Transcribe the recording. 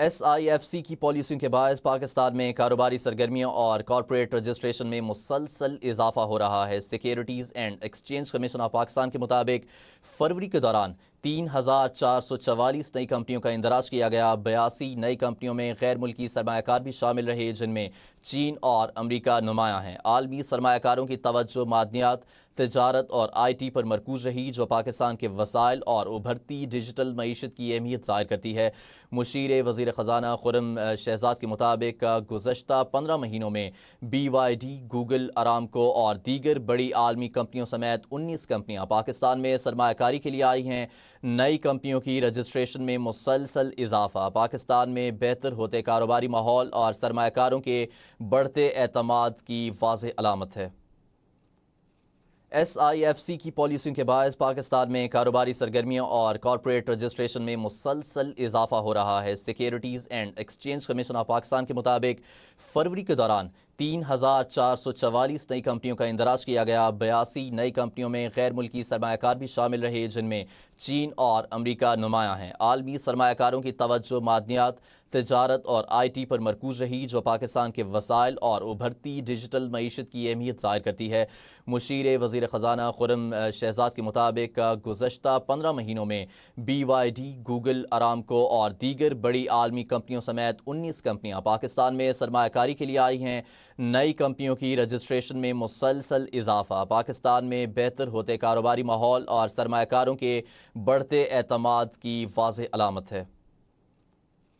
S I F C کی پالیسیوں کے باعث پاکستان میں کاروباری سرگرمیوں اور کارپوریٹ رجسٹریشن میں مسلسل اضافہ ہو رہا ہے۔ Securities and exchange commission of Pakistan کے مطابق فروری کے دوران 3,444 نئی کمپنیوں کا اندراج کیا گیا۔ 82 نئی کمپنیوں میں غیر ملکی سرمایہ کار بھی شامل رہے، جن میں چین اور امریکہ نمایاں ہیں۔ عالمی سرمایہ کاروں کی توجہ معدنیات، تجارت اور آئی ٹی پر مرکوز رہی، جو پاکستان کے وسائل اور ابھرتی ڈیجیٹل معیشت کی اہمیت ظاہر کرتی ہے۔ مشیر وزیر خزانہ خرم شہزاد کے مطابق گزشتہ 15 مہینوں میں بی وائی ڈی، گوگل، ارامکو اور دیگر بڑی عالمی کمپنیوں سمیت 19 کمپنیاں پاکستان میں سرمایہ کاری کے لیے آئی ہیں۔ نئی کمپنیوں کی رجسٹریشن میں مسلسل اضافہ پاکستان میں بہتر ہوتے کاروباری ماحول اور سرمایہ کاروں کے بڑھتے اعتماد کی واضح علامت ہے۔ ایس آئی ایف سی کی پالیسیوں کے باعث پاکستان میں کاروباری سرگرمیوں اور کارپوریٹ رجسٹریشن میں مسلسل اضافہ ہو رہا ہے۔ Securities and exchange commission of Pakistan کے مطابق فروری کے دوران 3,444 نئی کمپنیوں کا اندراج کیا گیا۔ 82 نئی کمپنیوں میں غیر ملکی سرمایہ کار بھی شامل رہے، جن میں چین اور امریکہ نمایاں ہیں۔ عالمی سرمایہ کاروں کی توجہ معدنیات، تجارت اور آئی ٹی پر مرکوز رہی، جو پاکستان کے وسائل اور ابھرتی ڈیجیٹل معیشت کی اہمیت ظاہر کرتی ہے۔ مشیر وزیر خزانہ خرم شہزاد کے مطابق گزشتہ 15 مہینوں میں بی وائی ڈی، گوگل، ارامکو اور دیگر بڑی عالمی کمپنیوں سمیت 19 کمپنیاں پاکستان میں سرمایہ کاری کے لیے آئی ہیں۔ نئی کمپنیوں کی رجسٹریشن میں مسلسل اضافہ پاکستان میں بہتر ہوتے کاروباری ماحول اور سرمایہ کاروں کے بڑھتے اعتماد کی واضح علامت ہے۔